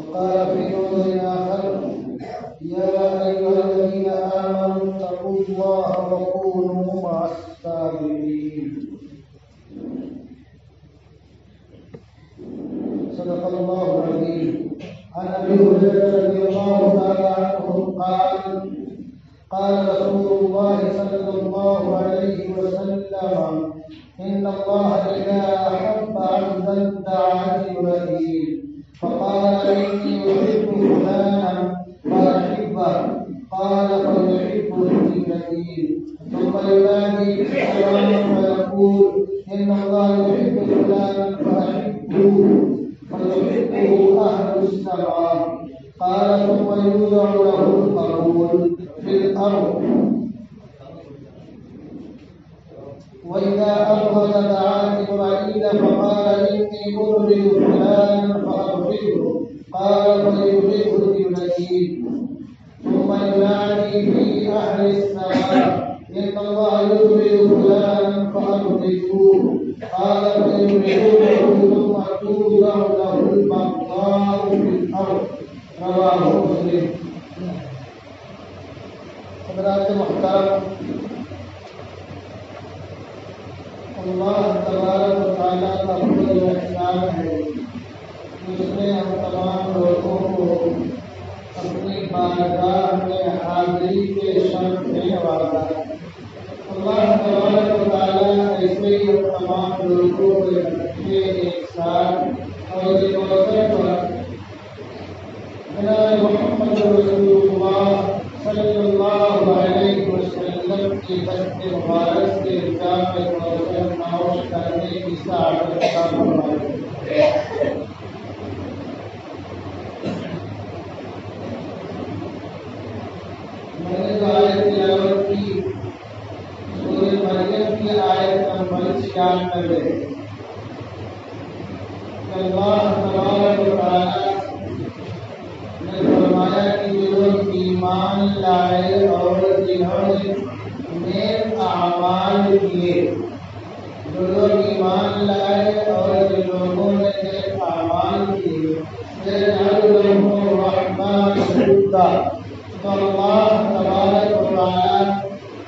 وقال في موضع آخر: يا أيها الذين آمنوا اتقوا الله وكونوا مع الصابرين. صدق الله العظيم. عن أبي هريرة رضي الله تعالى عنه قال: قال رسول الله صلى الله عليه وسلم: إن الله إذا أحب عبدا دعا جبريل فقال: إني أحب فلانا فأحبه، قال: فيحبه جبريل، ثم ينادي في السماء فيقول: إن الله يحب فلانا فأحبه، فيحبه أهل السماء، قال: ثم يوضع له القبول في الأرض. وإذا أبغض دعا جبريل فقال: إني أبغض فلانا فأبغضه، قال: فيبغضه جبريل، ثم ينادي في أهل السماء: إن الله يبغض فلانا فأبغضوه، قال: فيبغضونه، ثم توضع له البغضاء في الأرض. رواه مسلم. حضرات محترم، اللہ تبارک و تعالیٰ کا فضل و احسان ہے جس نے ہم تمام لوگوں کو اپنی بارگاہ میں حاضری کے شرف میں نوازا ہے۔ اللہ تبارک و تعالیٰ ایسے ہی ہم تمام لوگوں کو اکٹھے ایک ساتھ اور اس موقع پر جناب محمد رسول اللہ صلی اللہ علیہ وسلم کی دست مبارک سے جامع کوثر نوش کرنے کی سعادت عطا فرمائے۔ میں نے جو آیت تلاوت کی سورہ مریم کی آیت نمبر 96 کہ اللہ تبارک و تعالیٰ نے فرمایا کہ جو ایمان لائے اور جنہوں نے نیک اعمال کیے، جو لوگ ایمان لائے اور جن لوگوں نے نیک اعمال کیے، سيجعل لهم الرحمن ودا، تو اللہ تبارک و تعالیٰ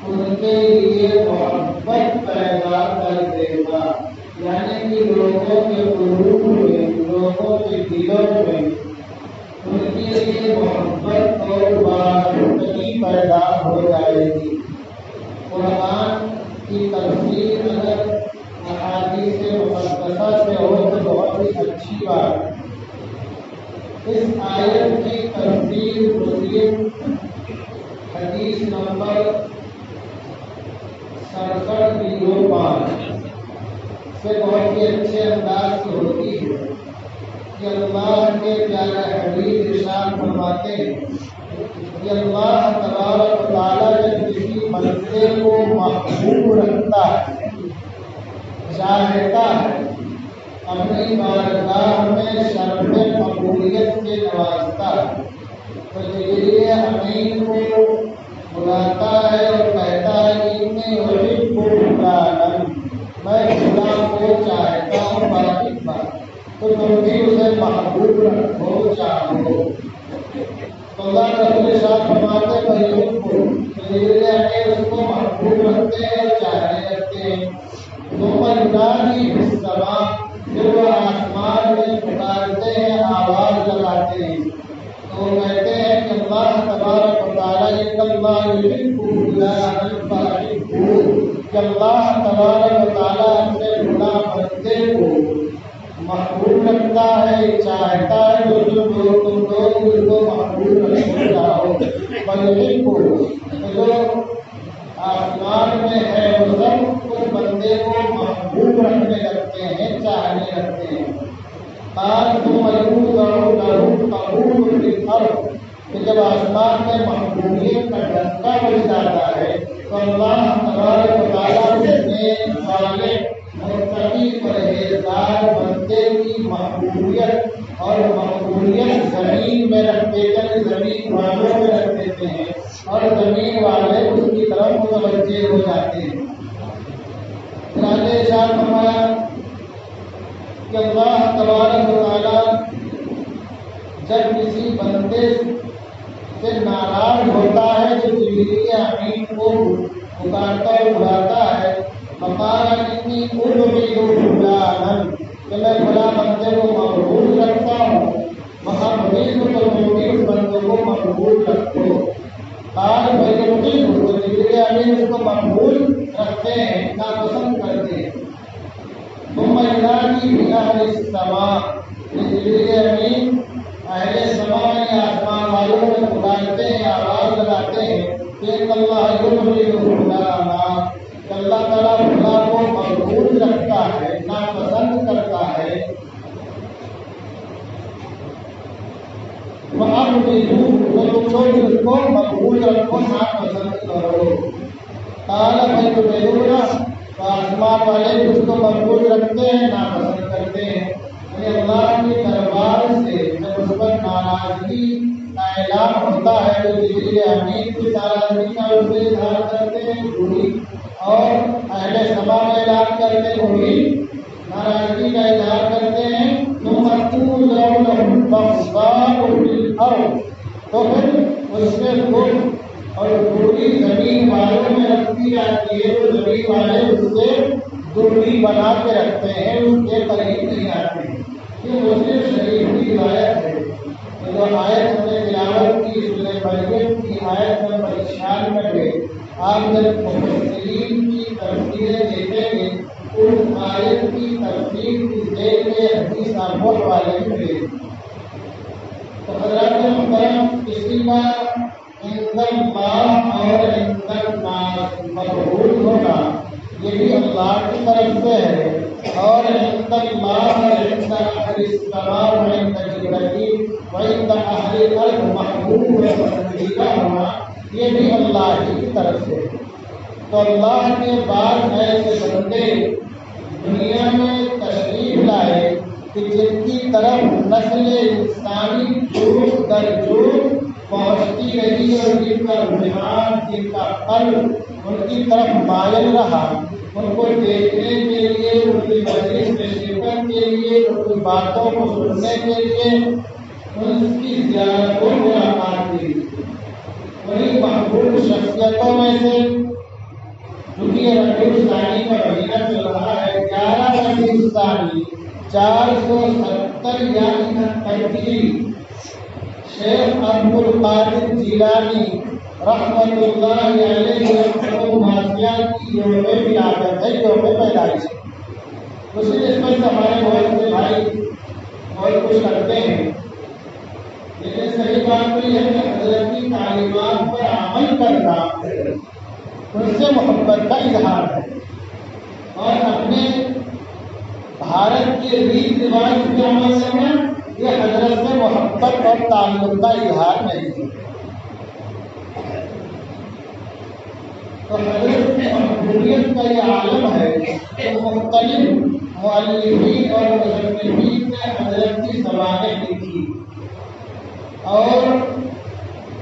ان کے لیے محبت پیدا کر دے گا، یعنی کہ لوگوں کے قلوب میں، لوگوں کے دلوں میں ان کے لیے محبت اور بارگاہی پیدا ہو جائے گی۔ قرآن کی تفسیر اگر احادیث مقدسہ سے ہو تو بہت ہی اچھی بات ہے۔ اس آیت کی تفسیر مسلم حدیث نمبر 6705 سے بہت ہی اچھے انداز سے ہوتی ہے کہ اللہ کے پیارے حبیب ارشاد فرماتے ہیں کہ اللہ تبارک و تعالیٰ جب کسی بندے کو محبوب رکھتا ہے، چاہتا ہے، اپنی بارگاہ میں شرف مقبولیت سے نوازتا ہے، تو جبریل امین کو بلاتا ہے اور کہتا ہے کہ انی احب فلانا، میں خدا کو چاہتا ہوں باقی بات، تو تم بھی اسے محبوب رکھو، چاہو۔ تو اللہ رسول صاحب فرماتے ہیں کہ اس کو محبوب رکھتے ہیں اور چاہنے لگتے ہیں۔ ثم ينادي في السماء، پھر وہ آسمان میں پکارتے ہیں، آواز لگاتے ہیں، تو وہ کہتے ہیں کہ اللہ تبارک و تعالیٰ ان اللہ يحب فلانا فأحبوه، کہ اللہ تبارک و تعالیٰ اپنے خدا بندے کو محبوب رکھتا ہے، چاہتا ہے، جو تم لوگ اس کو محبوب رکھنا چاہو۔ جو آسمان میں ہے وہ سب اس بندے کو محبوب رکھنے لگتے ہیں، چاہنے لگتے ہیں۔ کہ جب آسمان میں محبوبیت کا ڈنکا بج جاتا ہے تو اللہ تبارک و تعالیٰ نے صالح متقی پرہیزگار بندے کی محبوبیت اور مقبولیت زمین میں رکھ دیتے، زمین والوں میں رکھ دیتے ہیں اور زمین والے اس کی طرف متوجہ ہو جاتے ہیں۔ ارشاد فرمایا کہ اللہ تبارک و تعالیٰ جب کسی بندے سے ناراض ہوتا ہے تو جبریل امین کو پکارتا اور بلاتا ہے، فقال انی اريد فلانا، کہ میں فلاں بندے کو مقبول رکھتا ہوں، محبوب کو اس بندے کو مقبول رکھو۔ قال فیقول، تو جبریل امین اس کو مقبول رکھتے ہیں، ناپسند کرتے ہیں۔ ثم ينادي بأهل السماء، جبریل امین اہل سماء میں آسمان والوں میں پکارتے ہیں، آواز لگاتے ہیں کہ اللہ یبغض فلانا، کہ اللہ تعالیٰ فلاں کو مقبول رکھتا ہے، ناپسند کرتا ہے۔ تم لوگ اس کو مقبول رکھو، ناپسند کرو۔ قال فیقولون، تو آسمان والے اس کو مقبول رکھتے ہیں، ناپسند کرتے ہیں۔ یعنی اللہ کے دربار سے جب اس پر ناراضگی کا اعلان ہوتا ہے تو جبریل امین کی ناراضگی کا اسے اظہار کرتے ہیں پوری، اور اہل سما میں اعلان کرتے ہوئے ناراضگی کا اظہار کرتے ہیں۔ تو پھر اس سے دکھ اور پوری زمین والوں میں رکھتی جاتی ہے، تو زمین والے اس سے دوری بنا کے رکھتے ہیں، اس کے قریب نہیں آتے ہیں۔ یہ مسلم شریف کی روایت ہے۔ جو آیت ہم نے تلاوت کی سورہ مریم کی آیت نمبر 96 میں، آپ جب مفسرین کی تفسیریں دیکھیں گے اس آیت کی تفسیر کی ذیل میں حدیث آپ کو حوالے ملے گی۔ تو حضرات محترم، اسی کا عند اللہ اور عند الناس مقبول ہونا یہ بھی اللہ کی طرف سے ہے، اور عند اللہ عند اہل السماء وعند جبرائیل وعند اہل الارض محبوب و پسندیدہ ہونا یہ بھی اللہ کی طرف سے ہے۔ تو اللہ کے بعد ایسے بندے دنیا میں تشریف لائے کہ جن کی طرف نسل انسانی جوڑ در جوڑ پہنچتی رہی اور جن کا رجحان، جن کا قلب ان کی طرف مائل رہا، ان کو دیکھنے کے لیے، ان کی مجلس میں شرکت کے لیے، ان کی باتوں کو سننے کے لیے، ان کی زیارتوں ملاقات کے لیے، وہی محبوب شخصیتوں میں سے چونکہ ربیع الثانی کا مہینہ چل رہا ہے، 11 ربیع الثانی 470 یا 71 شیخ عبد القادر جیلانی رحمت اللہ علیہ کی یوم ولادت ہے، یوم پیدائش ہے۔ اسی نسبت سے ہمارے بہت سے بھائی بہت کچھ کرتے ہیں، لیکن صحیح بات تو یہ ہے کہ حضرت کی تعلیمات پر عمل کرنا ان سے محبت کا اظہار ہے، اور اپنے بھارت کے ریت رواج کے عمل کرنا یہ حضرت سے محبت اور تعلق کا اظہار نہیں ہے۔ تو حضرت کی محبوبیت کا یہ عالم ہے کہ مختلف مؤلفین اور مصنفین نے حضرت کی زبانیں لکھی، اور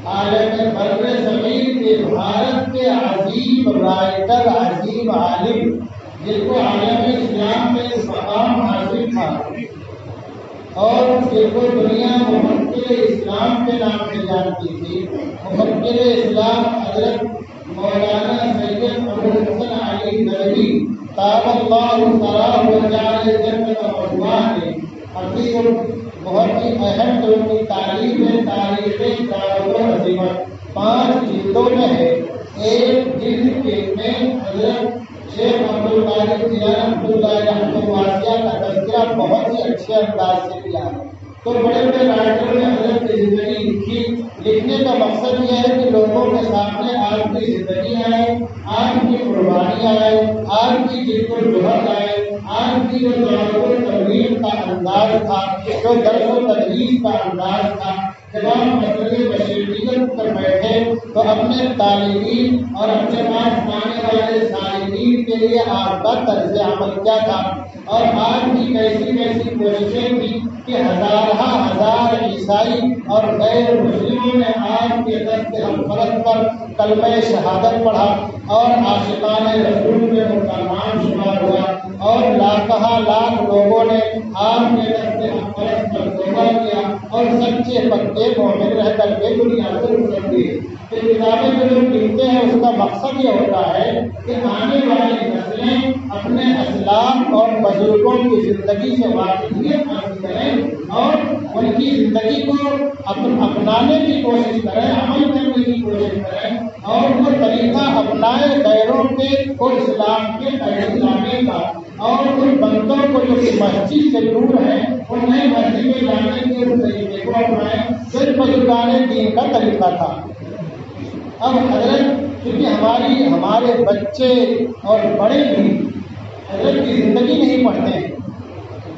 عالم بر زمین کے بھارت کے عظیم رائٹر، عظیم عالم جن کو عالم اسلام میں مقام حاصل تھا، اور جن کو دنیا مفکر اسلام کے نام سے جانتی تھی، مفکر اسلام حضرت مولانا سید ابو الحسن علی ندوی طاب اللہ ثراه وجعل جنت مثواه نے اپنی بہت ہی اہم جو کی تعلیم ہے، تاریخ دار العظمت 5 جلدوں میں ہے۔ ایک جلد میں حضرت شیخ عبد القادر جیلانی رحمۃ اللہ علیہ کا تذکرہ بہت ہی اچھے انداز سے کیا ہے۔ تو بڑے بڑے رائٹروں نے حضرت کی زندگی لکھی، لکھنے کا مقصد یہ ہے کہ لوگوں کے سامنے آپ کی زندگی آئے، آپ کی قربانی آئے، آپ کی جد و جہد آئے، آپ کی جو دعوت و تبلیغ کا انداز تھا، جو درس و تدریس کا انداز تھا، جب آپ مسئلے بشریت پر بیٹھے تو اپنے طالبین اور اپنے پاس آنے والے سائلین کے لیے آپ کا طرز عمل کیا تھا، اور آپ کی کیسی کیسی کوششیں تھیں کہ ہزار عیسائی اور غیر مسلموں نے آپ کے دست ہمفرد پر کلمہ شہادت پڑھا اور عاشقان رسول میں مسلمان شمار ہوا۔ اور لاکھاں لاکھ لوگوں نے آپ کے راستے اقدس پر توبہ کیا اور سچے پکے مومن رہ کر کے دنیا سے گزر گئے۔ پھر کتابیں جو لوگ لکھتے ہیں اس کا مقصد یہ ہوتا ہے کہ آنے والی نسلیں اپنے اسلاف اور بزرگوں کی زندگی سے واقفیت حاصل کریں اور ان کی زندگی کو اپنانے کی کوشش کریں، عمل کرنے کی کوشش کریں اور وہ طریقہ اپنائے غیروں کے اور اسلام کے قید لانے کا، اور ان بندوں کو جو کہ مسجد سے دور ہیں انہیں مسجد میں لانے کے اس طریقے کو اپنائیں۔ صرف بزرگان دین کا طریقہ تھا۔ اب حضرت کیونکہ ہمارے بچے اور بڑے بھی حضرت کی زندگی نہیں پڑھتے ہیں،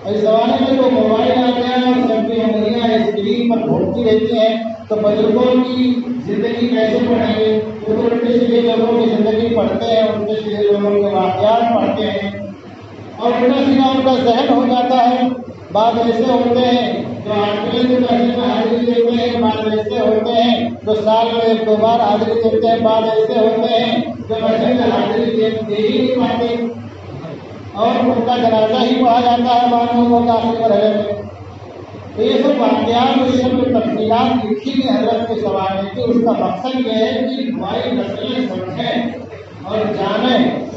اس زمانے میں تو موبائل آ گیا اور سب کی انگلیاں اسکرین پر گھومتی رہتی ہیں، تو بزرگوں کی زندگی کیسے پڑھیں گے؟ وہ تو الٹے سیدھے لوگوں کی زندگی پڑھتے ہیں، الٹے سیدھے لوگوں کے واقعات پڑھتے ہیں اور الٹا سیدھا ان کا ذہن ہو جاتا ہے۔ بعض ایسے ہوتے ہیں جو آٹھویں میں حاضری دیتے ہیں، بعض ایسے ہوتے ہیں جو سال میں ایک دو بار حاضری دیتے ہیں، بعض ایسے ہوتے ہیں جو مسجد میں حاضری دے ہی نہیں پاتے اور ان کا جنازہ ہی پڑھا جاتا ہے معلوم کا آخری مرحلے میں۔ تو یہ سب واقعات اور یہ سب جو تفصیلات لکھی گئی حضرت کے سوال کی، اس کا مقصد یہ ہے کہ ہماری نسلیں سمجھیں اور جانیں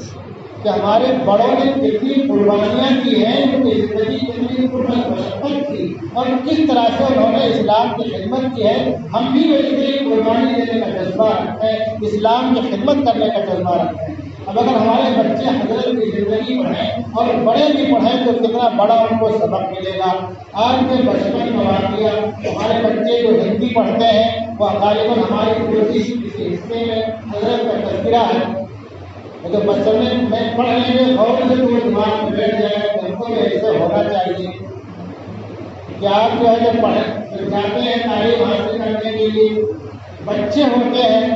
کہ ہمارے بڑوں نے کتنی قربانیاں کی ہیں، ان کی زندگی کتنی مشقت تھی اور کس طرح سے انہوں نے اسلام کی خدمت کی ہے۔ ہم بھی ویسے ہی قربانی دینے کا جذبہ رکھتے ہیں، اسلام کی خدمت کرنے کا جذبہ رکھتے ہیں۔ اب اگر ہمارے بچے حضرت کی زندگی پڑھیں اور بڑے بھی پڑھیں تو کتنا بڑا ان کو سبق ملے گا۔ آج کے بچپن کا واقعہ، ہمارے بچے جو ہندی پڑھتے ہیں وہ غالباً ہماری کوشش کسی حصے میں حضرت کا تذکرہ ہے، تو بچپنے میں پڑھ لیں گے اور سے تو دماغ میں بیٹھ جائے گا کہ ہم کو ایسے ہونا چاہیے کہ آپ جو ہے جب پڑھ جاتے ہیں تعلیم حاصل کرنے کے لیے، بچے ہوتے ہیں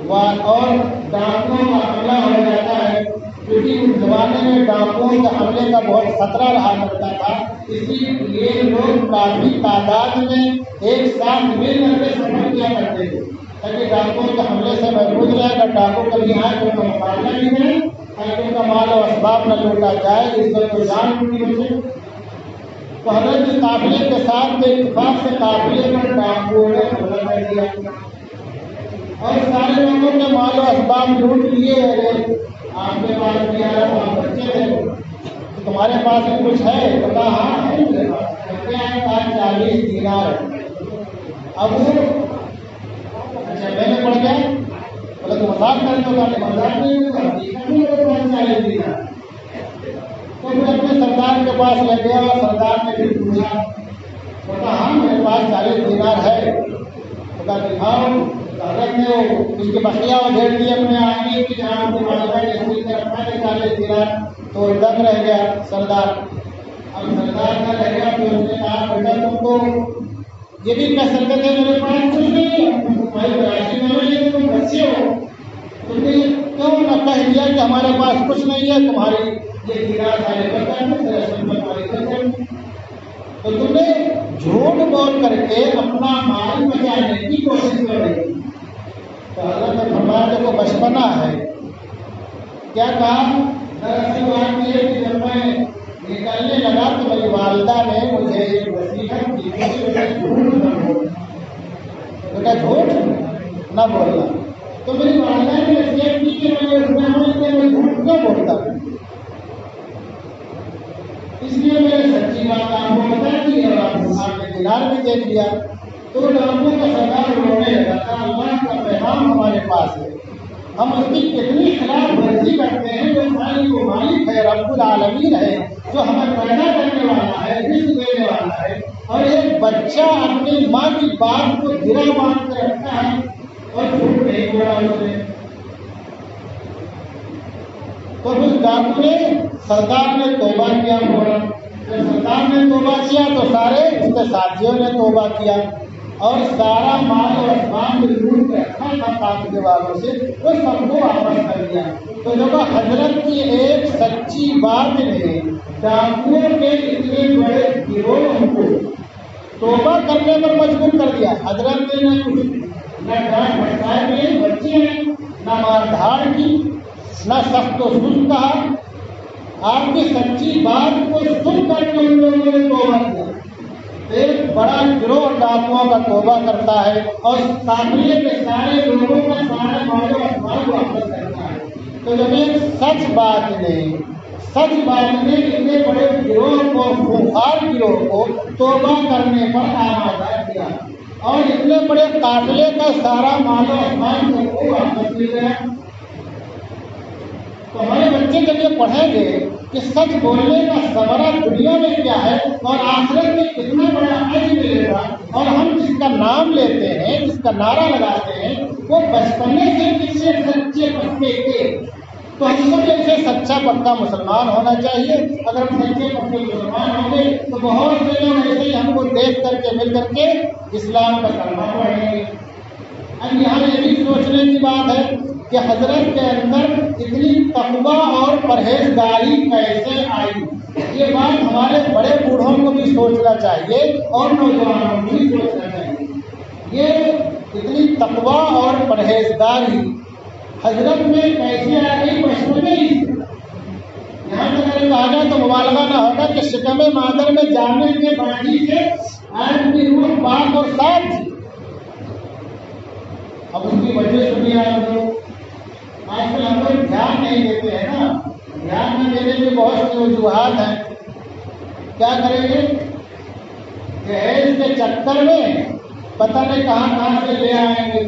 اور ڈاکوؤں کا حملہ ہو جاتا ہے، کیونکہ اس زمانے میں ڈاکوؤں کے حملے کا بہت خطرہ رہا کرتا تھا، اسی لیے لوگ کافی تعداد میں ایک ساتھ مل کر کے سفر کیا کرتے تھے تاکہ ڈاکوؤں کے حملے سے محفوظ رہے۔ اگر ڈاکو کبھی آئے تو ان کا مقابلہ نہیں کرے تاکہ ان کا مال و اسباب نہ لوٹا جائے، اس سے کوئی جان نہیں بچے۔ تو حضرت کے قافلے کے ساتھ اتفاق سے قافلے پر ڈاکوؤں نے حملہ کر دیا اور سارے لوگوں کے مال و اسباب لوٹ لیے۔ آپ کے پاس بھی آیا، آپ بچے تھے، تمہارے پاس کچھ ہے؟ بتا ہاں ہے میرے پاس 40 دینار۔ اب اچھا میں نے پڑھ گیا بولے تو مذاق کرتے ہو، مذاق نہیں ہوگا 40 دینار۔ تو پھر اپنے سردار کے پاس لے گیا اور سردار نے پھر پوچھا، بتا ہاں میرے پاس 40 دینار ہے، بتا دکھاؤ۔ حضرت نے اس کے بقیہ ادھیڑ دیے اپنے آدمی کی جہاں ان کے والدہ نے اسی طرح رکھا ہے 40 دینار، تو دنگ رہ گیا سردار۔ اب سردار کا رہ گیا تو اس نے کہا بیٹا تم کو یہ بھی کہہ سکتے تھے میرے پاس کچھ نہیں ہے، تمہاری راشی میں ملے تم بچے ہو، تم نے کیوں نہ کہہ دیا کہ ہمارے پاس کچھ نہیں ہے، تمہاری یہ دینار سارے بتا تو تم نے جھوٹ بول کر کے اپنا مال بچانے کی کوشش کر رہی۔ تو حضرت نے فرمایا دیکھو بچپنا ہے، کیا کہا؟ دراصل بات یہ ہے کہ جب میں نکلنے لگا تو میری والدہ نے مجھے ایک نصیحت کی، بیٹا جھوٹ نہ بولنا۔ تو میری والدہ نے نصیحت کی کہ میں جھوٹ کیوں بولتا ہوں، اس لیے میں نے سچی بات آپ کو بتا دی اور آپ نے دینار بھی دے دیا۔ تو ڈاکو کا سردار رونے لگا تھا، اللہ کا پیغام ہمارے پاس ہے، ہم اس کی کتنی خلاف ورزی کرتے ہیں، جو خالق و مالک ہے، رب العالمین ہے، جو ہمیں پیدا کرنے والا ہے، رزق دینے والا ہے، اور ایک بچہ اپنی ماں کی بات کو گرا باندھ کر رکھتا ہے اور جھوٹ نہیں بولا اس نے۔ تو اس ڈاکو نے سردار نے توبہ کیا، بولا جب سردار نے توبہ کیا تو سارے اس کے ساتھیوں نے توبہ کیا اور سارا مال اور اسباب جو لوٹ کے رکھا تھا قافلے والوں سے وہ سب کو واپس کر دیا۔ تو جب حضرت کی ایک سچی بات نے ڈاکوؤں کے اتنے بڑے گروہ کو توبہ کرنے پر مجبور کر دیا۔ حضرت نے نہ ڈانٹ بھٹکائے ہوئے بچے ہیں، نہ مار دھاڑ کی، نہ سخت و سست کہا، آپ کی سچی بات کو سن کر کے ان لوگوں نے توبہ کیا. ایک بڑا گروہ ڈاکوؤں کا توبہ کرتا ہے اور قافلے کے سارے لوگوں کا سارا مال و اسباب واپس کرتا ہے. تو جب ایک سچ بات نے اتنے بڑے گروہ کو, خونخوار گروہ کو توبہ کرنے پر آمادہ کیا اور اتنے بڑے قافلے کا سارا مال و اسباب کو واپس مل گیا. تو ہمارے بچے جب یہ پڑھیں گے کہ سچ بولنے کا ثمرہ دنیا میں کیا ہے اور آخرت میں کتنا بڑا اجر ملے گا, اور ہم جس کا نام لیتے ہیں, جس کا نعرہ لگاتے ہیں, وہ بچپنے سے کسی سچے پکے کے, تو ہم سب ایسے سچا پکا مسلمان ہونا چاہیے. اگر ہم سچے پکے مسلمان ہوں گے تو بہت سے لوگ ایسے ہی ہم کو دیکھ کر کے مل کر کے اسلام کا کلمہ پڑھیں گے. اب یہاں یہ بھی سوچنے کی بات ہے کہ حضرت کے اندر اتنی تقویٰ اور پرہیزگاری کیسے آئی. یہ بات ہمارے بڑے بوڑھوں کو بھی سوچنا چاہیے اور نوجوانوں کو بھی سوچنا چاہیے. یہ اتنی تقویٰ اور پرہیزگاری حضرت میں کیسے آ گئی بچپن میں ہی. یہاں تک اگر کہا جائے تو مبالغہ نہ ہوگا کہ شکم مادر میں جانے کے بعد ہی سے آج کی روح پاک اور صاف تھی. اب اس کی وجہ سنیے آپ لوگ. آج کل ہم لوگ دھیان نہیں دیتے ہیں نا. دھیان نہ دینے کے بہت سی وجوہات ہیں. کیا کریں گے؟ جہیز کے چکر میں پتہ نہیں کہاں سے لے آئیں گے.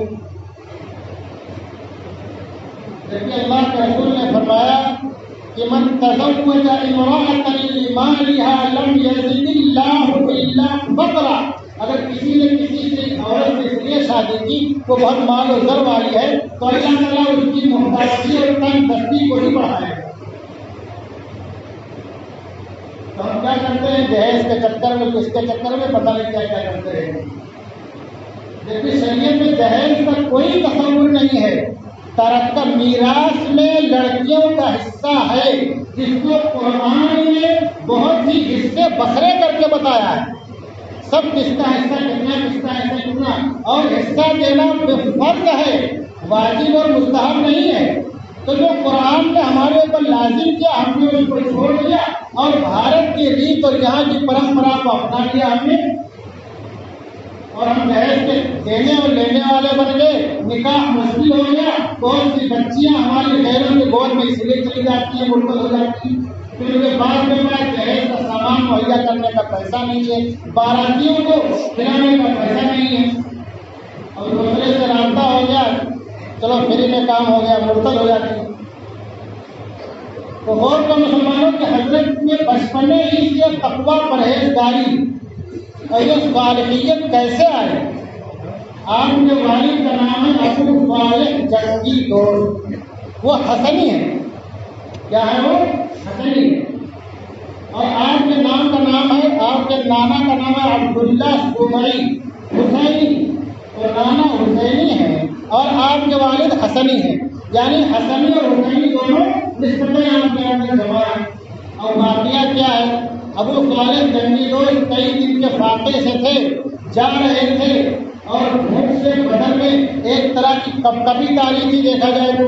جبکہ اللہ کے رسول نے فرمایا کہ من تزوج امرأة لمالها لم يزد الله إلا فقرا. اگر کسی نے کسی سے عورت سے اس لیے شادی کی وہ بہت مال و زر والی ہے تو اللہ تعالیٰ اس کی محتاجی اور تنگ دستی کو ہی بڑھائے گا. تو ہم کیا کرتے ہیں جہیز کے چکر میں, کس کے چکر میں, پتہ نہیں کیا کیا کرتے ہیں. جبکہ شریعت میں جہیز کا کوئی تصور نہیں ہے. ترکہ میراث میں لڑکیوں کا حصہ ہے جس کو قرآن نے بہت ہی حصے بکھرے کر کے بتایا ہے. سب کس کا حصہ کتنا, کس کا حصہ کتنا, اور حصہ دینا بے فرض ہے, واجب اور مستحب نہیں ہے. تو جو قرآن نے ہمارے اوپر لازم کیا ہم نے اس کو چھوڑ دیا اور بھارت کی ریت اور یہاں کی پرمپرا کو اپنا لیا ہم نے, اور ہم جہیز کے دینے اور لینے والے بن گئے. نکاح مشکل ہو گیا. بہت سی بچیاں ہماری غیروں کے گود میں اس لیے چلی جاتی ہیں, مرتد ہو جاتی ہیں. پھر اس کے بعد میں جہیز کا سامان مہیا کرنے کا پیسہ نہیں ہے, باراتیوں کو کھلانے کا پیسہ نہیں ہے, اور دوسرے سے رابطہ ہو گیا, چلو فری میں کام ہو گیا, مرتد ہو جاتی ہے. تو غور کا مسلمانوں کے حضرت میں بچپنے ہی سے تقویٰ پرہیزگاری اور یہ صالحیت کیسے آئے. آپ کے والد کا نام ہے ابو صالح جنگی دوست. وہ حسنی ہے. کیا ہے وہ؟ حسنی. اور آپ کے نام کا نام ہے, آپ کے نانا کا نام ہے عبداللہ سمعی حسینی, اور نانا حسینی ہے اور آپ کے والد حسنی ہیں. یعنی حسنی اور حسینی دونوں نسبتیں آپ کے اندر جمع ہیں. اور واقعہ کیا ہے؟ ابو صالح جنگی دوست کئی دن کے فاقے سے تھے, جا رہے تھے اور بھوک سے بدن میں ایک طرح کی کپکپی تاری تھی. دیکھا جائے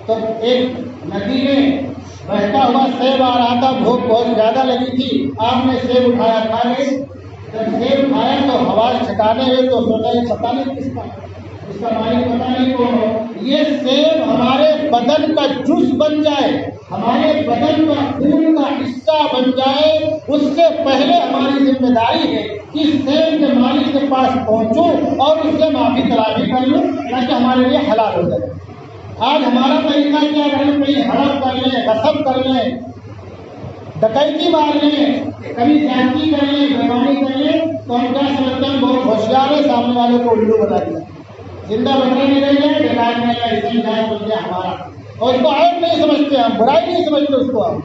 تو ایک ندی میں بہتا ہوا سیب آ رہا تھا, بھوک بہت زیادہ لگی تھی. آپ نے سیب اٹھایا, کھا لے. جب سیب کھایا تو حواس ٹھکانے ہوئے تو سوچا یہ پتہ نہیں کس کا, اس کا مالک پتہ نہیں کون ہو. یہ سیب ہمارے بدن کا جز بن جائے, ہمارے بدن کا خون کا حصہ بن جائے, اس سے پہلے ہماری ذمہ داری ہے کہ سیب کے مالک کے پاس پہنچوں اور اس سے معافی تلافی کر لوں تاکہ ہمارے لیے حلال ہو جائے. آج ہمارا طریقہ کیا ہے, کہیں ہڑپ کر لیں, غصب کر لیں, ڈکیتی مار لیں, کبھی زیادتی کر لیں, بیماری کر لیں, تو ہم کیا سمجھتے ہیں بہت ہوشیار ہے, سامنے والے کو الو بنا دیا, زندہ بکرے نہیں رہ گئے, ڈکیت نہیں گیا, اسے جائز بن گیا ہمارا, اور اس کو عیب نہیں سمجھتے, ہم برائی نہیں سمجھتے اس کو ہم.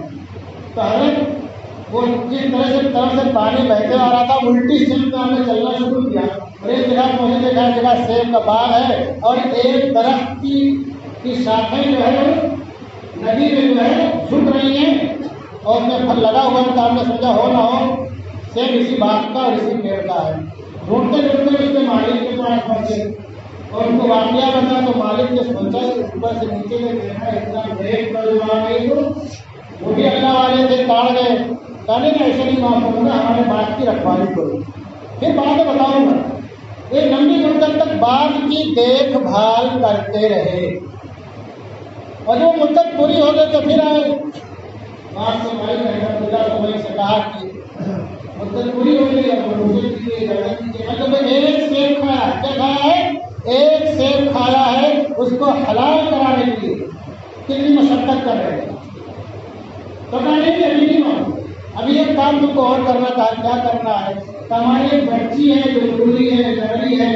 تو حضرت وہ جس طرح سے پانی بہتے آ رہا تھا, الٹی سمت میں ہم نے چلنا شروع کیا, اور ایک جگہ پہنچے, دیکھا جگہ سیب کا باغ ہے اور ایک درخت کی شاخیں جو ہے ندی میں جو ہے جھک رہی ہیں, اور اس میں پھل لگا ہوا ہے. تو ہم نے سمجھا ہو نہ ہو سیب اسی باغ کا اور اسی پیڑ کا ہے. ڈھونڈتے ڈھونڈتے اس کے مالک کے پاس پہنچے اور ان کو واقعہ بتا, تو مالک نے سوچا کہ اوپر سے نیچے میں دیکھا اتنا بریک پر جو آ گئی تو وہ بھی اللہ والے تھے، تاڑ گئے، کہنے میں ایسے نہیں معاف کروں گا، ہمارے باغ کی رکھوالی کرو۔ پھر بات بتاؤں گا، ایک لمبی مدت تک باغ کی دیکھ بھال کرتے رہے، اور جو مدت پوری ہو گئی تو پھر آئے باغ سے بھائی رحمت اللہ علیہ سے کہا کہ مدت پوری ہو گئی، اب مجھے مطلب ایک سیب کھایا، کیا کھایا ہے؟ ایک سیب کھایا ہے، اس کو حلال کرانے کے لیے کتنی مشقت کر رہے ہیں، تو کہا نہیں ابھی نہیں مانو، ابھی ایک کام تم کو اور کرنا تھا، کیا کرنا ہے؟ ہماری ایک بچی ہے جو بوڑھی ہے، لڑی ہے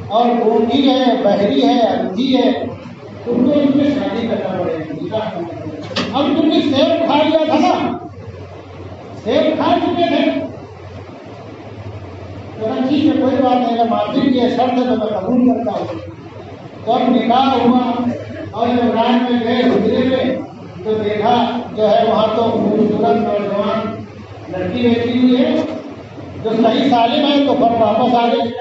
اور گونگی ہے، بہری ہے، اندھی ہے، تم کو ان سے شادی کرنا پڑے گی۔ اب تم نے سیب کھا لیا تھا نا، سیب کھا چکے تھے، ٹھیک ہے کوئی بات نہیں، معافی کی ہے، شرط ہے تو میں قبول کرتا ہوں۔ تو اب نکاح ہوا اور جب رات میں گئے حجرے میں تو دیکھا جو ہے وہاں تو خوبصورت نوجوان لڑکی بیٹھی ہوئی ہے جو صحیح سالم ہے، تو پھر واپس آ گئے۔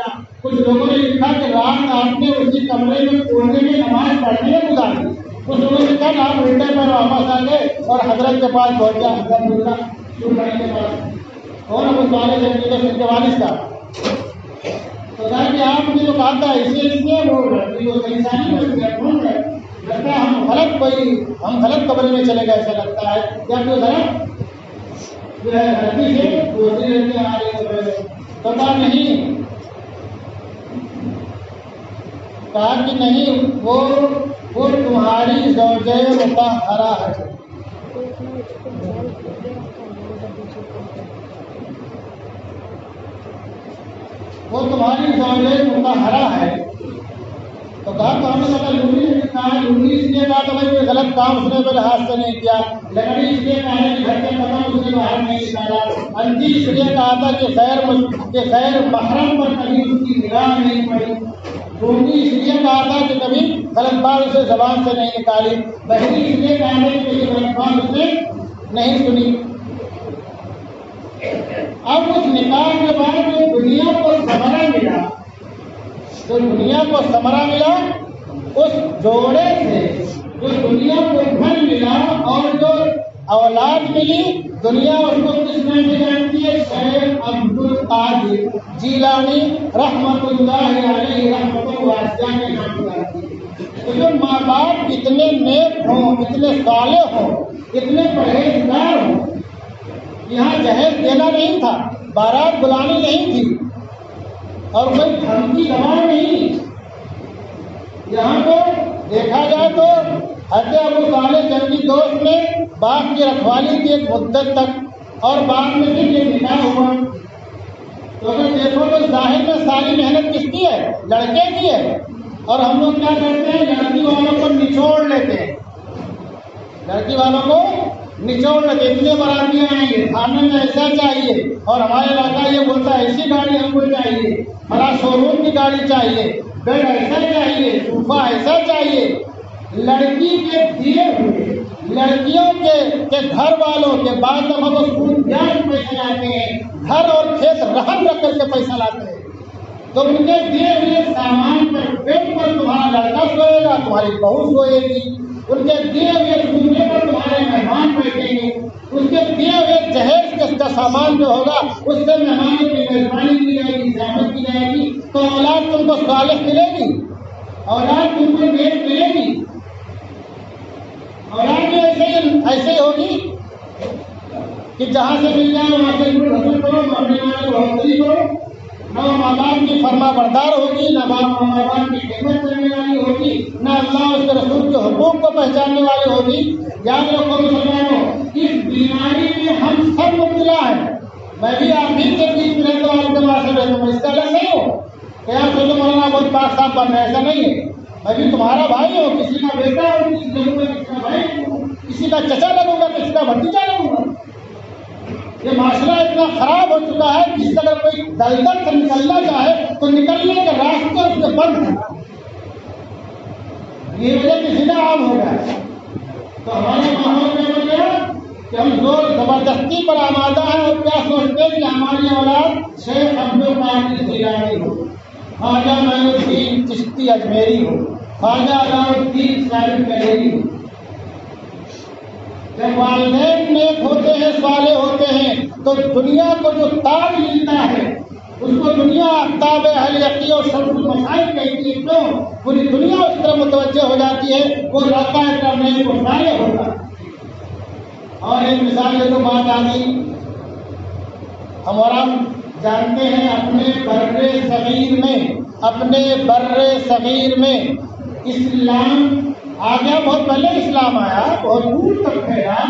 کچھ لوگوں نے لکھا کہ رات آپ نے اسی کمرے میں کونے میں نماز پڑھنے میں گزاری، کچھ لوگوں نے لکھا کہ آپ ولٹے پر واپس آ گئے اور حضرت کے پاس پہنچ گیا، حضرت اللہ شروع کے پاس اور اب اس والے سے کے والد صاحب تو کہا کہ آپ نے جو کہا تھا اسے وہ لڑکی وہ صحیح سالم ہے، کون ہے؟ لگتا ہے ہم غلط کمرے میں چلے گئے، ایسا لگتا ہے کیا کوئی غلط جو ہے غلطی سے دوسری لڑکیاں آ رہی ہے، پتا نہیں، کہا کہ نہیں وہ تمہاری زوجہ مطہرہ ہے، وہ تمہاری زوجہ مطہرہ ہے۔ تو کہا تو ہم نے کہا لوگی نے کہا لوگی اس لیے کہا تو بھائی کوئی غلط کام اس نے میرے ہاتھ سے نہیں کیا، لکڑی اس لیے کہا کہ گھر کے قدم اس نے باہر نہیں نکالا، اندھی اس لیے کہا تھا کہ غیر محرم پر کبھی اس کی نگاہ نہیں پڑی، گونگی اس لیے کہا تھا کہ کبھی غلط بات اسے زبان سے نہیں نکالی، بہری اس لیے کہا تھا کہ کوئی غلط بات اس نے نہیں سنی۔ اب اس نکاح کے بعد جو دنیا کو ثمرہ ملا، جو دنیا کو ثمرہ ملا اس جوڑے سے، جو دنیا کو گھر ملا اور جو اولاد ملی، دنیا اس کو کس نام سے جانتی ہے؟ شیخ عبد القادر جیلانی رحمت اللہ علیہ رحمت واسعہ کے نام سے جانتی ہے۔ تو جو ماں باپ اتنے نیک ہوں، اتنے صالح ہوں، اتنے پرہیزگار ہوں، یہاں جہیز دینا نہیں تھا، بارات بلانی نہیں تھی اور کوئی دھمکی دباؤ نہیں، یہاں تو دیکھا جائے تو حضرت ابو طالب جنگی دوست نے باغ کی رکھوالی کی ایک مدت تک اور بعد میں پھر یہ نکاح ہوا۔ تو اگر دیکھو تو ظاہر میں ساری محنت کس کی ہے؟ لڑکے کی ہے، اور ہم لوگ کیا کرتے ہیں؟ لڑکی والوں کو نچوڑ لیتے ہیں، لڑکی والوں کو نچوڑ لیتے، اتنے براتیاں آئیں گے، کھانے میں ایسا چاہیے، اور ہمارے لڑکا یہ بولتا ہے ایسی گاڑی ہم کو چاہیے، بڑا شو روم کی گاڑی چاہیے، بیڈ ایسا چاہیے، صوفہ ایسا چاہیے۔ لڑکی کے دیے ہوئے لڑکیوں کے گھر والوں کے بعد دفعہ وہ سود بیاج پیسے لاتے ہیں، گھر اور کھیت رہن رکھ کر کے پیسہ لاتے ہیں، تو ان کے دیے ہوئے سامان پر بیڈ پر تمہارا لڑکا سوئے گا، تمہاری بہو سوئے گی، ان کے دیے ہوئے سونے پر تمہارے مہمان بیٹھیں گے، اس کے دیے ہوئے جہیز کا سامان جو ہوگا اس سے مہمانوں کی میزبانی کی جائے گی، زحمت کی جائے گی، تو اولاد تم کو صالح ملے گی، اولاد تم کو نیک ملے گی، اولاد بھی ایسے ہی ہوگی کہ جہاں سے مل جائے وہاں سے حضور کرو، مرنے والے کو حوصلی کرو، نہ ماں باپ کی فرما بردار ہوگی، نہ ماں باپ کی خدمت کرنے والی ہوگی، نہ اللہ اس کے رسول کے حقوق کو پہچاننے والی ہوگی۔ یاد رکھو مسلمانوں، اس بیماری میں ہم سب مبتلا ہیں، میں بھی آپ بھی کے بیچ میں رہتا ہوں، آپ کے پاس رہتا ہوں، اس کا الگ نہیں ہو کہ آپ سوچو مولانا بہت پاک صاف بن رہے، ایسا نہیں ہے، میں بھی تمہارا بھائی ہوں، کسی کا بیٹا ہوں، کسی لگوں گا کسی کا بھائی ہوں، کسی کا چچا لگوں گا، کسی کا بھتیجا لگوں گا۔ یہ معاشرہ اتنا خراب ہو چکا ہے کہ جس اگر کوئی دلدل سے نکلنا چاہے تو نکلنے کے راستے اس کے بند ہیں، یہ وجہ سے زنا عام ہو گیا۔ تو ہمارے ماحول میں ہو گیا کہ ہم زور زبردستی پر آمادہ ہیں اور کیا سوچتے ہیں کہ ہماری اولاد شیخ عبد القادر جیلانی ہو، خواجہ معین الدین چشتی اجمیری ہو، خواجہ علاء الدین صاحب کلیری ہو۔ جب والدین نیک ہوتے ہیں، صالح ہوتے ہیں، تو دنیا کو جو تاج ملتا ہے اس کو دنیا آفتاب اہل یقین اور شمس المشائق کہتی ہے. کیوں؟ پوری دنیا اس طرح متوجہ ہو جاتی ہے، وہ لڑکا ہے کرنے کو صالح ہوگا. اور ایک مثال یہ تو بات آ گئی، ہمارا جانتے ہیں اپنے بر صغیر میں اسلام آ گیا. بہت پہلے اسلام آیا، بہت دور تک پھیلا،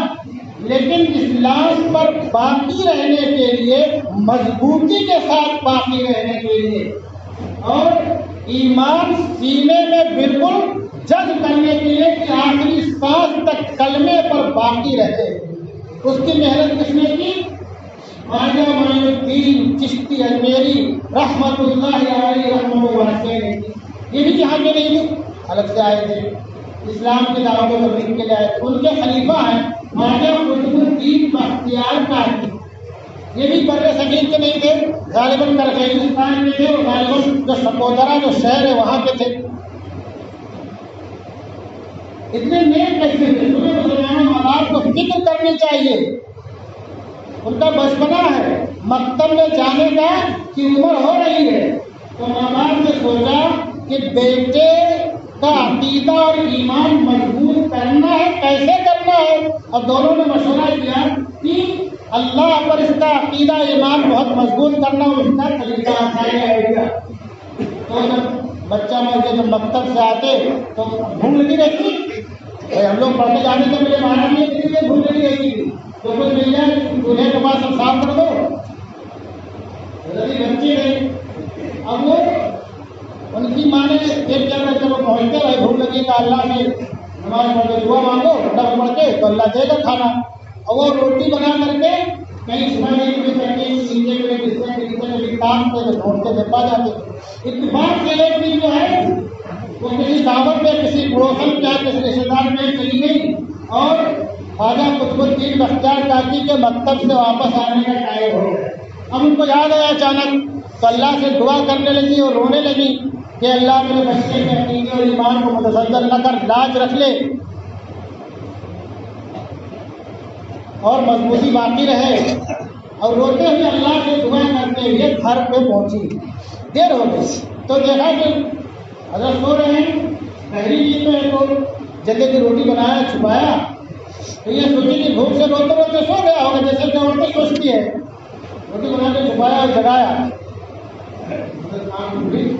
لیکن اسلام پر باقی رہنے کے لیے، مضبوطی کے ساتھ باقی رہنے کے لیے اور ایمان سینے میں بالکل جذب کرنے کے لیے کہ آخری سانس تک کلمے پر باقی رہے، اس کی محنت کس نے کی؟ خواجہ معین الدین چشتی اجمیری رحمت اللہ علیہ رحمۃ اللہ نے کی. یہ بھی یہاں کے نہیں تھے، الگ سے آئے تھے، اسلام کی دعوت و تبلیغ کے لیے آئے. ان کے خلیفہ ہیں خواجہ قطب الدین بختیار کاشانی. یہ بھی بر صغیر کے نہیں تھے، غالباً کرغیزستان میں تھے، اور غالباً جو سپودرا جو شہر ہے وہاں کے تھے. اتنے نیک کیسے تھے؟ انہیں مسلمانوں آباد کو فکر کرنی چاہیے. ان کا بچپنا ہے، مکتب میں جانے کا کی عمر ہو رہی ہے، تو ماں باپ نے سوچا کہ بیٹے کا عقیدہ اور ایمان مضبوط کرنا ہے. کیسے کرنا ہے؟ اور دونوں نے مشورہ کیا کہ اللہ پر اس کا عقیدہ ایمان بہت مضبوط کرنا اور اس کا طریقہ آسان ہے. تو جب بچہ جب مکتب سے آتے تو بھوک لگی رہتی، ہم لوگ پڑھنے جانے سے مجھے مانا نہیں ہے، بھوک لگی رہتی تھی، تو کچھ مل جائے دولہے کے پاس سب صاف کر دو، بچی گئی. اب وہ ان کی ماں نے ایک جگہ جب وہ پہنچتے رہے، بھوک لگی کہ اللہ سے نماز پڑھ کے دعا مانگو، ڈر پڑھ کے تو اللہ دے گا کھانا. اور وہ روٹی بنا کر کے کہیں صبح کام پہ ڈھونڈتے ہوئے پا جاتے. اتفاق سے ایک دن جو ہے وہ کسی دعوت میں کسی پڑوسن کیا کسی رشتے دار میں چلی گئی، اور خواجہ قطب الدین بختیار کاکی کے مکتب سے واپس آنے کا ٹائم ہو گیا. اب ان کو یاد آیا اچانک، تو اللہ سے دعا کرنے لگی اور رونے لگی کہ اللہ میرے بچے کے عقیدے اور ایمان کو متزلزل نہ کر، لاج رکھ لے اور مضبوطی باقی رہے. اور روتے ہوئے اللہ سے دعا کرتے ہوئے گھر پہ پہنچی. دیر ہو گئی تو دیکھا کہ حضرت سو رہے ہیں، پہلی چیز میں تو جگہ کی روٹی بنایا چھپایا، تو یہ سوچی کہ بھوک سے روتے روتے سو گیا ہوگا، جیسے کہ عورتیں سوچتی ہے. روٹی بنا کے چھپایا اور جگایا،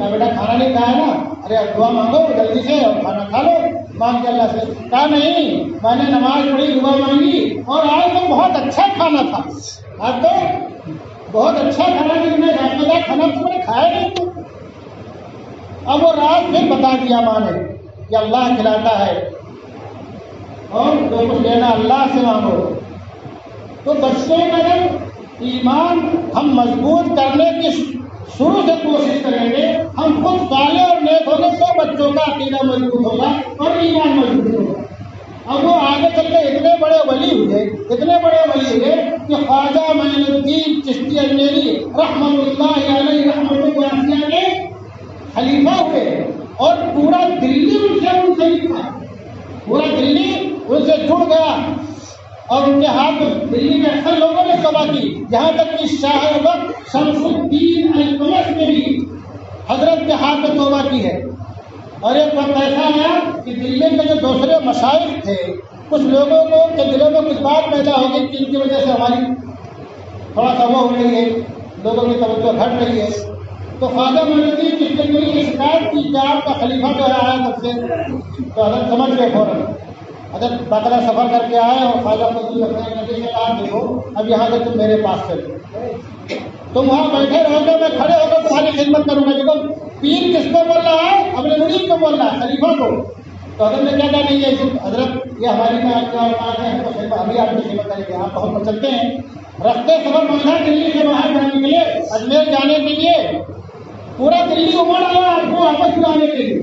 بیٹا کھانا نہیں کھایا نا؟ ارے دعا مانگو جلدی سے اور کھانا کھا لو. مانگ کے اللہ سے کہا نہیں، میں نے نماز پڑھی، دعا مانگی، اور آج تو بہت اچھا کھانا تھا، آج تو بہت اچھا کھانا، لیکن رات کھانا تو میں نے کھایا نہیں تھا. اب وہ رات پھر بتا دیا ماں نے کہ اللہ کھلاتا ہے اور جو کچھ لینا اللہ سے مانگو. تو بچوں کا جب ایمان ہم مضبوط کرنے کی شروع سے کوشش کریں گے، ہم خود صالح اور نیک ہوں گے تو بچوں کا عقیدہ مضبوط ہوگا اور ایمان مضبوط ہوگا. اب وہ آگے چل کے اتنے بڑے ولی ہوئے کہ خواجہ معین الدین چشتی اجمیری رحمۃ اللہ علیہ رحمۃ اللہ کے خلیفہ ہوئے، اور پورا دلی ان سے لکھا، پورا دلی ان سے جڑ گیا، اور ان کے ہاتھ دلی میں اکثر لوگوں نے توبہ کی، جہاں تک کہ شاہ وقت شمس الدین التمش نے بھی حضرت کے ہاتھ میں توبہ کی ہے. اور ایک وقت ایسا آیا کہ دلی کے جو دوسرے مشائخ تھے، کچھ لوگوں کو کے دلوں میں کچھ بات پیدا ہو گئی جن کی وجہ سے ہماری تھوڑا سا وہ ہو رہی ہے، لوگوں کی توجہ گھٹ رہی ہے. تو خواجہ معین الدین چشتی اجمیری نے شکایت کی کہ آپ کا خلیفہ جو ہے آیا تب سے، تو حضرت سمجھ گئے فوراً. حضرت باقاعدہ سفر کر کے آئے اور خواجہ نبی سے کہا دیکھو اب یہاں سے تم میرے پاس چلو، تم وہاں بیٹھے رہو گے، میں کھڑے ہو کر تمہاری خدمت کروں گا. دیکھو پیر کس کو بول رہا ہے؟ اپنے مرید کو بول رہا ہے، خلیفہ کو. تو حضرت نے کیا کہا نہیں ہے حضرت، یہ ہماری میں آپ کا اوقات ہے، ابھی آپ کی خدمت کریں گے، آپ بہت چلتے ہیں. رستے سفر بندھا دلی سے باہر جانے کے لیے، اجمیر جانے کے لیے، پورا دلی امڑ آیا آپ کو واپس لانے کے لیے.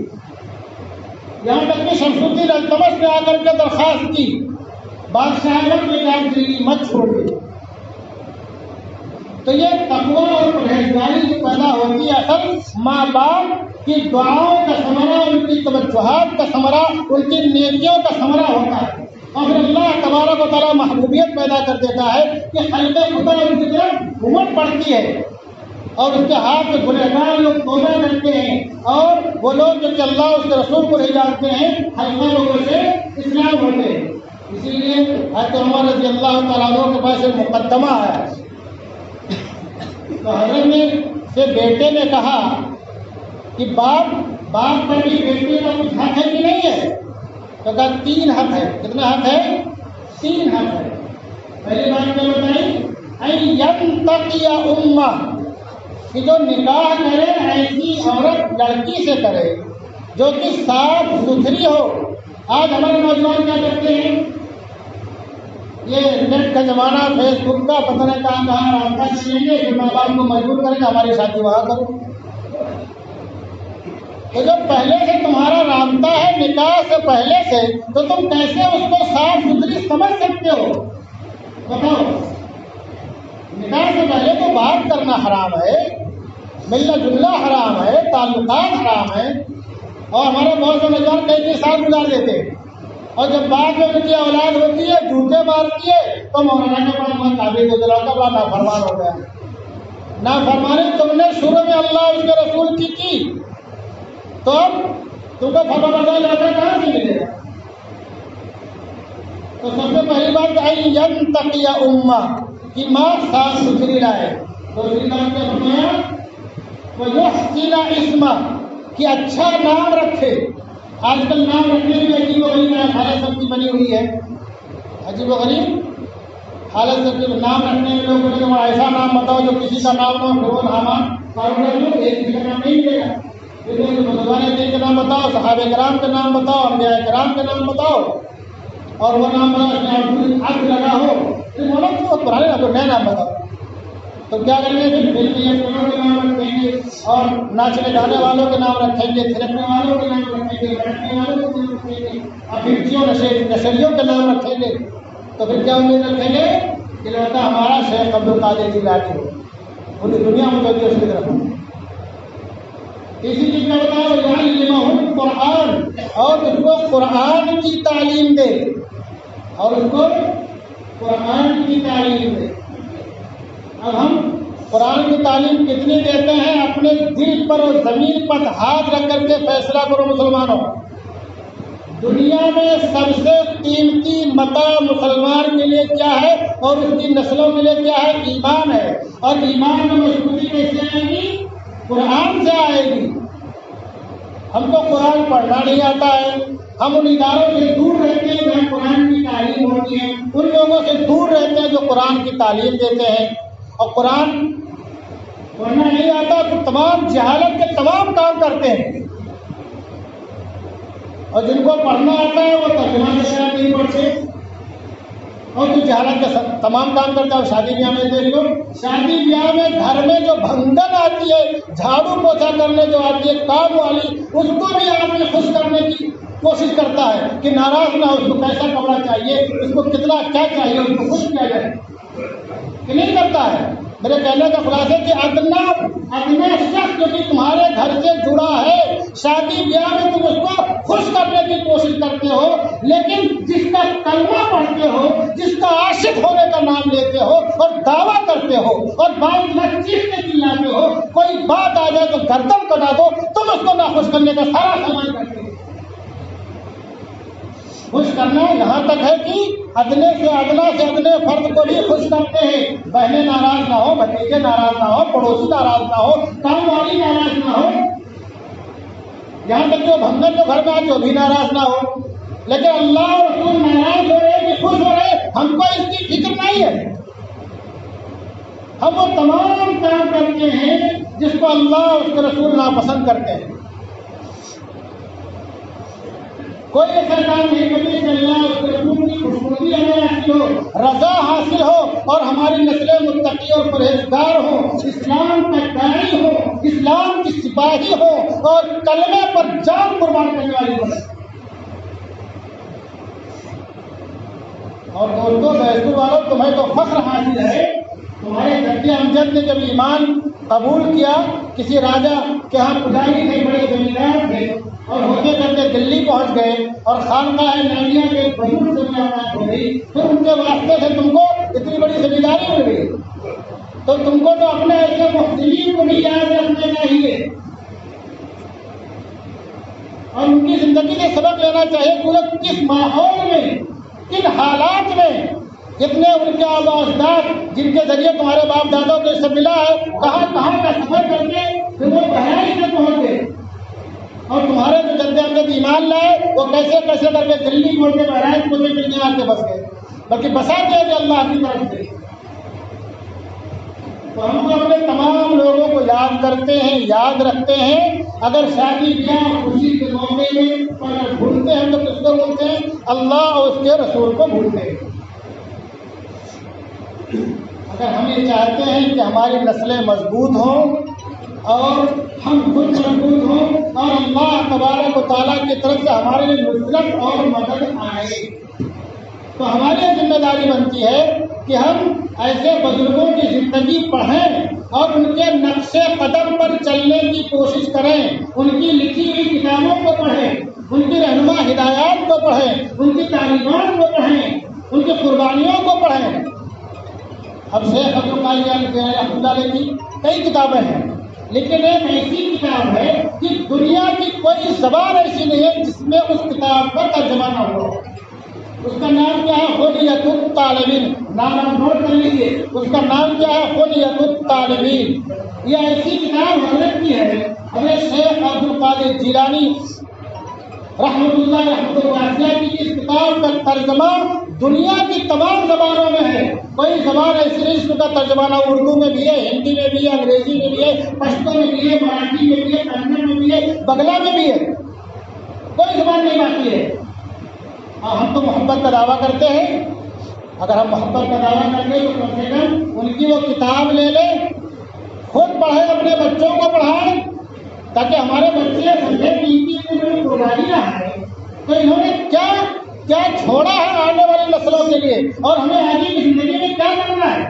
یہاں تک کہ شمس الدین التمش نے آ کر کے درخواست کی بادشاہ میں آپ دلی مت چھوڑیے. تو یہ تقویٰ اور پرہیزگاری جو پیدا ہوتی ہے، اصل ماں باپ کی دعاؤں کا ثمرہ، ان کی توجہات کا ثمرہ، ان کی نیکیوں کا ثمرہ ہوتا ہے. اور پھر اللہ تبارک و تعالیٰ محبوبیت پیدا کر دیتا ہے کہ خلق خدا ان کی طرف امت پڑتی ہے اور اس کے ہاتھ میں گنہگار لوگ توبہ کرتے ہیں اور وہ لوگ جو کہ اللہ اس کے رسول کو نہیں جانتے ہیں ہلکا لوگوں سے اسلام ہوتے ہیں. اسی لیے حضرت عمر رضی اللہ تعالیٰ عنہ کے پاس ایک مقدمہ ہے. تو حضرت نے سے بیٹے نے کہا کہ باپ پر بھی بیٹے کا کچھ حق ہے کہ نہیں ہے؟ تو کہا 3 حق ہے. کتنا حق ہے؟ 3 حق ہے. پہلی بات کیا بتائی؟ ینتقی امہ، کہ جو نکاح کرے ایسی عورت لڑکی سے کرے جو کہ صاف ستھری ہو. آج ہمارے نوجوان کیا کرتے ہیں؟ یہ نیٹ کا زمانہ، فیس بک کا، پتہ نہیں کہاں رابطہ چلیں گے کہ ماں باپ کو مجبور کریں گے ہماری شادی وہاں کرو. تو جو پہلے سے تمہارا رابطہ ہے نکاح سے پہلے سے، تو تم کیسے اس کو صاف ستھری سمجھ سکتے ہو؟ بتاؤ. نکاح سے پہلے تو بات کرنا حرام ہے، ملنا جلنا حرام ہے، تعلقات حرام ہے. اور ہمارے بہت سے نوجوان کئی سال گزار دیتے ہیں اور جب بعد میں ان کی اولاد ہوتی ہے جوتے مارتی ہے تو مولانا کے پاس بہت تعبیر دے کا بڑا نافرمان ہو گیا. نافرمانی تم نے شروع میں اللہ اس کے رسول کی تو اب تم کو فرما بردار لڑکا کہاں سے ملے گا؟ تو سب سے پہلی بات ینتقی امہ، کہ ماں صاف ستھری رہے. دوسری بات کیا فرمایا؟ وَيُحْسِنَ اسمہ، کہ اچھا نام رکھے. آج کل نام رکھنے میں عجیب و غریب ہے، حالت سب کی بنی ہوئی ہے. عجیب و غریب حالت سب کی نام رکھنے میں لوگ بولے کہ ایسا نام بتاؤ جو کسی کا نام نہ ہو. حامان ایک کسی کا نام نہیں ملے گا. بزرگان دین کے نام بتاؤ، صحابہ کرام کے نام بتاؤ، انبیاء کرام کے نام بتاؤ، اور وہ نام آگ لگا ہو تو پرانے نام نیا نام بتاؤ. تو کیا کریں گے؟ پھر کے نام رکھیں گے اور ناچنے گانے والوں کے نام رکھیں گے، تھرکنے والوں کے نام رکھیں گے، بیٹھنے والوں کے نام رکھیں گے، افریقیوں نشریوں کے نام رکھیں گے. تو پھر کیا امید رکھیں گے کہ لڑکا ہمارا شیخ عبد القادر جیلانی ہو، پوری دنیا میں جو اس کی طرف. اسی چیز میں بتاؤ یعلمہم قرآن، اور اس کو قرآن کی تعلیم دے، اور اس کو قرآن کی تعلیم دے. اب ہم قرآن کی تعلیم کتنی دیتے ہیں؟ اپنے دل پر اور زمین پر ہاتھ رکھ کر کے فیصلہ کرو مسلمانوں. دنیا میں سب سے قیمتی متاع مسلمان کے لیے کیا ہے اور اس کی نسلوں کے لیے کیا ہے؟ ایمان ہے. اور ایمان میں مضبوطی کیسے آئے گی؟ قرآن سے آئے گی. ہم کو قرآن پڑھنا نہیں آتا ہے، ہم ان اداروں سے دور رہتے ہیں جہاں قرآن کی تعلیم ہوتی ہے، ان لوگوں سے دور رہتے ہیں جو قرآن کی تعلیم دیتے ہیں. اور قرآن پڑھنا نہیں آتا تو تمام جہالت کے تمام کام کرتے ہیں، اور جن کو پڑھنا آتا ہے وہ ترجمہ کے ساتھ نہیں پڑھتے، اور جو جہالت کے تمام کام کرتا ہے. شادی بیاہ میں دیکھ لو، شادی بیاہ میں گھر میں جو بھنگن آتی ہے، جھاڑو پوچھا کرنے جو آتی ہے کام والی، اس کو بھی آدمی خوش کرنے کی کوشش کرتا ہے کہ ناراض نہ ہو. اس کو کیسا کپڑا چاہیے، اس کو کتنا کیا چاہیے، اس کو خوش کیا جائے کہ نہیں کرتا ہے. میرے کہنے کا خلاصہ کہ ادنا شخص جو کہ تمہارے گھر سے جڑا ہے، شادی بیاہ میں تم اس کو خوش کرنے کی کوشش کرتے ہو، لیکن جس کا کلمہ پڑھتے ہو، جس کا عاشق ہونے کا نام لیتے ہو اور دعویٰ کرتے ہو اور بات چیختے چلاتے ہو، کوئی بات آ جائے تو گردن کٹا دو، تم اس کو ناخوش کرنے کا سارا سامان کرتے ہو. خوش کرنا یہاں تک ہے کہ ادنے سے ادنے فرد کو بھی خوش کرتے ہیں. بہنیں ناراض نہ ہو، بھتیجے ناراض نہ ہو، پڑوسی ناراض نہ ہو، کام والی ناراض نہ ہو، یہاں تک جو بھنگن جو گھر میں آج جو بھی ناراض نہ ہو. لیکن اللہ اور رسول ناراض ہو رہے کہ خوش ہو رہے، ہم کو اس کی فکر نہیں ہے. ہم وہ تمام کام کرتے ہیں جس کو اللہ اور اس کے رسول ناپسند کرتے ہیں. کوئی ایسا کام نہیں کرتے کہ اللہ اس کے رسول کی خوشنودی ہمیں حاصل ہو، رضا حاصل ہو، اور ہماری نسلیں متقی اور پرہیزگار ہوں، اسلام کا داعی ہو، اسلام کی سپاہی ہو، اور کلمے پر جان قربان کرنے والی ہو. اور دوستوں بیسور والوں، تمہیں تو فخر حاصل ہے تمہارے جد امجد نے جب ایمان قبول کیا، کسی راجا کے ہاں پجاری تھے، بڑے زمیندار تھے، اور ہوتے کرتے دلی پہنچ گئے اور خانقاہ نعیمیہ کے بزرگ سے ملاقات ہو گئی، پھر ان کے واسطے سے تم کو اتنی بڑی ذمہ مل گئی، تو تم کو تو اپنے ایسے محسنین کو بھی یاد رکھنا چاہیے اور ان کی زندگی سے سبق لینا چاہیے کہ کس ماحول میں، کن حالات میں، جتنے ان کے آباء و اجداد جن کے ذریعے تمہارے باپ دادوں کو اس سے ملا ہے، کہاں کہاں کا سفر کر کے پھر وہ بہرائش میں پہنچ گئے، اور تمہارے جو جد امجد ایمان لائے وہ کیسے کیسے کر کے دلی پہنچے، بہرائش پہنچے، پھر یہاں کے بس گئے، بلکہ بسا دیا کہ اللہ کی طرف سے۔ تو ہم تو اپنے تمام لوگوں کو یاد کرتے ہیں، یاد رکھتے ہیں، اگر شادی بیاہ خوشی کے موقع میں اگر بھولتے ہیں تو کس کو بھولتے ہیں؟ اللہ اور اس کے رسول کو بھولتے ہیں۔ اگر ہم یہ چاہتے ہیں کہ ہماری نسلیں مضبوط ہوں اور ہم خود مضبوط ہوں اور اللہ تبارک و تعالیٰ کی طرف سے ہمارے لیے نصرت اور مدد آئے، تو ہماری ذمہ داری بنتی ہے کہ ہم ایسے بزرگوں کی زندگی پڑھیں اور ان کے نقش قدم پر چلنے کی کوشش کریں، ان کی لکھی ہوئی کتابوں کو پڑھیں، ان کی رہنما ہدایات کو پڑھیں، ان کی تعلیمات کو پڑھیں، ان کی قربانیوں کو پڑھیں۔ اب شیخ عبد القادر رحمۃ اللہ علیہ کی کئی کتابیں ہیں، لیکن ایک ایسی کتاب ہے کہ دنیا کی کوئی زبان ایسی نہیں ہے جس میں اس کتاب کا ترجمہ نہ ہو۔ اس کا نام کیا ہے؟ حلیۃ الطالبین، نام آپ نوٹ کر لیجیے، اس کا نام کیا ہے؟ حلیۃ الطالبین۔ یہ ایسی کتاب حضرت کی ہے، حضرت شیخ عبد القادر جیلانی رحمۃ اللہ کی اس کتاب کا ترجمہ دنیا کی تمام زبانوں میں ہے، کوئی زبان ایسی نہیں جس کا ترجمہ نہ اردو میں بھی ہے، ہندی میں بھی ہے، انگریزی میں بھی ہے، پشتو میں بھی ہے، مراٹھی میں بھی ہے، کنڑ میں بھی ہے، بنگلہ میں بھی ہے، کوئی زبان نہیں باقی ہے۔ ہم تو محبت کا دعویٰ کرتے ہیں، اگر ہم محبت کا دعویٰ کرتے ہیں تو کم سے کم ان کی وہ کتاب لے لیں، خود پڑھیں، اپنے بچوں کو پڑھائیں، تاکہ ہمارے بچے سمجھیں کہ ان کی جو قربانیاں ہیں تو انہوں نے کیا کیا چھوڑا ہے آنے والی نسلوں کے لیے، اور ہمیں آگے کی زندگی میں کیا کرنا ہے،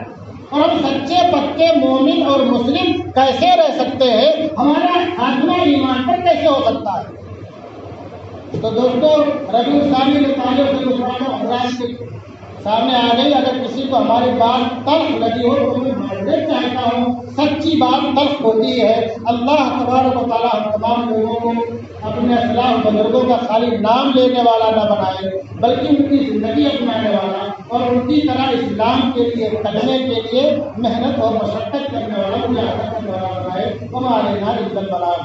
اور ہم سچے پکے مومن اور مسلم کیسے رہ سکتے ہیں، ہمارا خاتمہ ایمان پر کیسے ہو سکتا ہے۔ تو دوستو، ربیع الثانی کے تعلق سے مسلمانوں حضرات کے سامنے آ گئی، اگر کسی کو ہماری بات تلخ لگی ہو تو میں معذرت چاہتا ہوں، سچی بات تلخ ہوتی ہے۔ اللہ تبارک و تعالیٰ ہم تمام لوگوں کو اپنے اسلاف بزرگوں کا خالی نام لینے والا نہ بنائے، بلکہ ان کی زندگی اپنانے والا اور ان کی طرح اسلام کے لیے کرنے کے لیے محنت اور مشقت کرنے والا، مجاہدہ کرنے والا بنائے۔ ہمارے یہاں عزت بلال